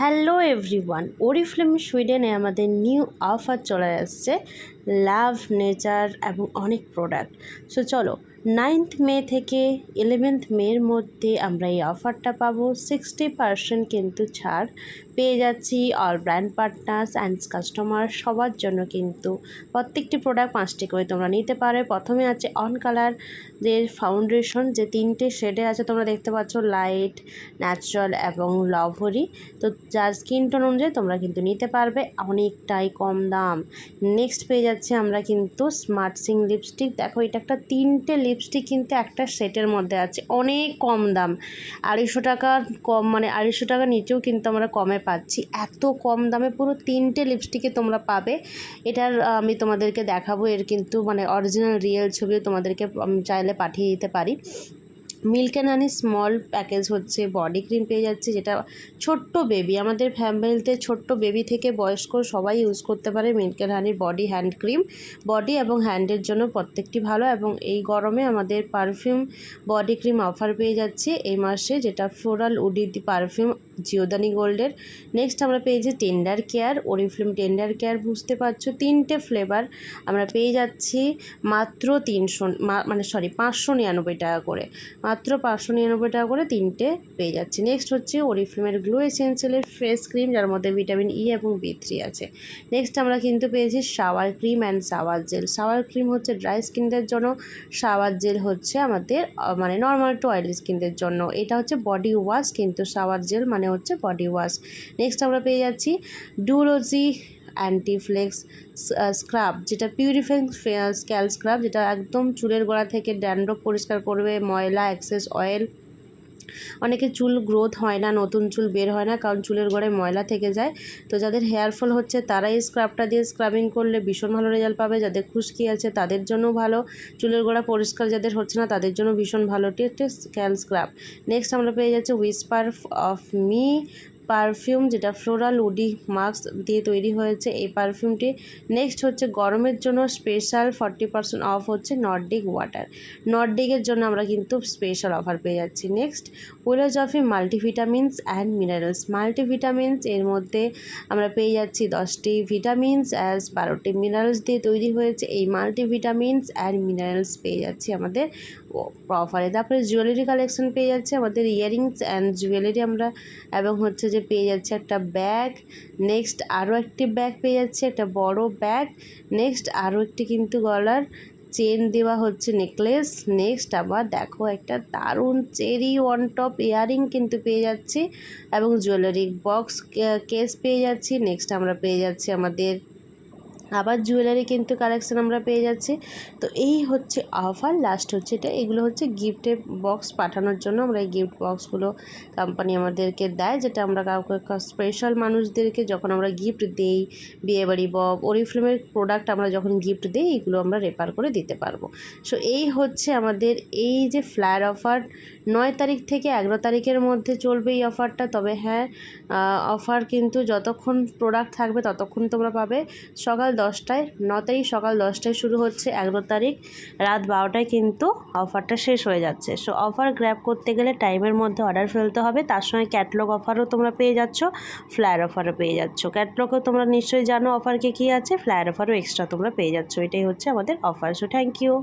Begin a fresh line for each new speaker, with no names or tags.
Hello everyone, ওরিফ্লেম সুইডেনে আমাদের new offer চলে আসছে লাভ নেচার এবং অনেক প্রোডাক্ট। সো চলো 9th মে থেকে 11th মের মধ্যে আমরা এই অফারটা পাবো। 60% কিন্তু ছাড় পেয়ে যাচ্ছি all brand partners and customer সবার জন্য। কিন্তু প্রত্যেকটি প্রোডাক্ট 5টি করে তোমরা নিতে পারো। প্রথমে আছে অন কালারের ফাউন্ডেশন, যে 3টে শেডে আছে তোমরা দেখতে পাচ্ছ, লাইট, ন্যাচারাল এবং লাভরি। তো যার স্কিন টোন অনুযায়ী তোমরা কিন্তু নিতে পারবে, অনেকটাই কম দাম। নেক্সট পেয়ে যাচ্ছে আমরা কিন্তু স্মার্ট সিং লিপস্টিক। দেখো এটা একটা 3টে লিপস্টিক কিন্তু একটা সেটের মধ্যে আছে, অনেক কম দাম, 250 টাকা কম, মানে 250 টাকা নিচেও কিন্তু আমরা কমে পাচ্ছি। এত কম দামে পুরো 3টে লিপস্টিকে তোমরা পাবে। এটার আমি তোমাদেরকে দেখাবো, এর কিন্তু মানে অরিজিনাল রিয়েল ছবিও তোমাদেরকে চাইলে পাঠিয়ে দিতে পারি। Milk and honey small package হচ্ছে বডি ক্রিম পেয়ে যাচ্ছে, যেটা ছোট্ট বেবি, আমাদের ফ্যামিলিতে ছোট্ট বেবি থেকে বয়স্ক সবাই ইউজ করতে পারে। মিল্ক অ্যান্ড হানির বডি হ্যান্ড ক্রিম, বডি এবং হ্যান্ডের জন্য প্রত্যেকটি ভালো। এবং এই গরমে আমাদের পারফিউম বডি ক্রিম অফার পেয়ে যাচ্ছে এই মাসে, যেটা ফ্লোরাল উডি পারফিউম জিওদানি গোল্ডের। নেক্সট আমরা পেয়েছি টেন্ডার কেয়ার, ওরিফ্লেম টেন্ডার কেয়ার, বুঝতে পারছো 3টে ফ্লেভার আমরা পেয়ে যাচ্ছি মাত্র 599 টাকা করে, মাত্র 599 টাকা করে 3টে পেয়ে যাচ্ছি। নেক্সট হচ্ছে ওরিফ্লেমের গ্লো এসেন্সিয়ালের ফেস ক্রিম, যার মধ্যে ভিটামিন ই এবং B3 আছে। নেক্সট আমরা কিন্তু পেয়েছি shower cream and shower gel. Shower cream হচ্ছে ড্রাই স্কিনদের জন্য, শাওয়ার জেল হচ্ছে আমাদের মানে নর্মাল টু অয়েলি স্কিনদের জন্য। এটা হচ্ছে বডি ওয়াশ, কিন্তু শাওয়ার জেল মানে হচ্ছে বডি ওয়াশ। নেক্সট আমরা পেয়ে যাচ্ছি ডুলোজি অ্যান্টিফ্লেক্স স্ক্রাব, যেটা পিউরিফাইং স্ক্যাল্প স্ক্রাব, যেটা একদম চুলের গোড়া থেকে ড্যান্ড্রফ পরিষ্কার করবে, ময়লা, এক্সেস অয়েল। অনেকে চুল গ্রোথ হয় না, নতুন চুল বের হয় না, কারণ চুলের গোড়ায় ময়লা থেকে যায়। তো যাদের হেয়ার ফল হচ্ছে তারা এই স্ক্রাবটা দিয়ে স্ক্রাবিং করলে ভীষণ ভালো রেজাল্ট পাবে। যাদের খুশকি আছে তাদের জন্য ভালো, চুলের গোড়া পরিষ্কার যাদের হচ্ছে না তাদের জন্য ভীষণ ভালো স্ক্যাল্প স্ক্রাব। নেক্সট আমরা পেয়ে যাচ্ছি হুইসপার অফ মি পারফিউম, যেটা ফ্লোরাল উডি মাস্ক দিয়ে তৈরি হয়েছে এই পারফিউমটি। নেক্সট হচ্ছে গরমের জন্য স্পেশাল 40% অফ হচ্ছে নর্ডিক ওয়াটার, নর্ডিকের জন্য আমরা কিন্তু স্পেশাল অফার পেয়ে যাচ্ছি। নেক্সট উইলোজফি মাল্টিভিটামিনস অ্যান্ড মিনারেলস, মাল্টিভিটামিনস এর মধ্যে আমরা পেয়ে যাচ্ছি 10টি ভিটামিনস অ্যাজ 12টি মিনারেলস দিয়ে তৈরি হয়েছে। এই মাল্টিভিটামিনস অ্যান্ড মিনারেলস পেয়ে যাচ্ছি আমাদের অফারে। তারপরে জুয়েলারি কালেকশন পেয়ে যাচ্ছে আমাদের, ইয়াররিংস অ্যান্ড জুয়েলারি আমরা, এবং হচ্ছে যে পেয়ে যাচ্ছে একটা ব্যাগ। নেক্সট আরও একটি ব্যাগ পেয়ে যাচ্ছে, একটা বড় ব্যাগ। নেক্সট আরও একটি কিন্তু গলার চেন দেওয়া হচ্ছে নেকলেস। নেক্সট আবার দেখো একটা দারুণ চেরি ওয়ান টপ ইয়াররিং কিন্তু পেয়ে যাচ্ছি, এবং জুয়েলারি বক্স কেস পেয়ে যাচ্ছি। নেক্সট আমরা পেয়ে যাচ্ছি আমাদের আবার জুয়েলারি কিন্তু কালেকশন আমরা পেয়ে যাচ্ছি। তো এই হচ্ছে অফার, লাস্ট হচ্ছে এটা, এগুলো হচ্ছে গিফটের বক্স পাঠানোর জন্য। আমরা এই গিফট বক্সগুলো কোম্পানি আমাদেরকে দেয়, যেটা আমরা কাউকে স্পেশাল মানুষদেরকে যখন আমরা গিফট দিই, বিয়েবাড়ি বা ওরিফ্লেমের প্রোডাক্ট আমরা যখন গিফট দিই, এগুলো আমরা রেফার করে দিতে পারবো। সো এই হচ্ছে আমাদের এই যে ফ্ল্যার অফার, 9 তারিখ থেকে 11 তারিখের মধ্যে চলবে এই অফারটা। তবে হ্যাঁ, অফার কিন্তু যতক্ষণ প্রোডাক্ট থাকবে ততক্ষণ তোমরা পাবে। সকাল 10টায়, 9 তারিখ সকাল 10টায় শুরু হচ্ছে, 11 তারিখ রাত 12টায় কিন্তু অফারটা শেষ হয়ে যাচ্ছে। সো অফার গ্র্যাব করতে গেলে টাইমের মধ্যে অর্ডার ফেলতে হবে। তার সঙ্গে ক্যাটলগ অফারও তোমরা পেয়ে যাচ্ছ, ফ্লায়ার অফারও পেয়ে যাচ্ছ। ক্যাটলগও তোমরা নিশ্চয়ই জানো অফার কী আছে, ফ্লায়ার অফারও এক্সট্রা তোমরা পেয়ে যাচ্ছ। এটাই হচ্ছে আমাদের অফার। So thank you.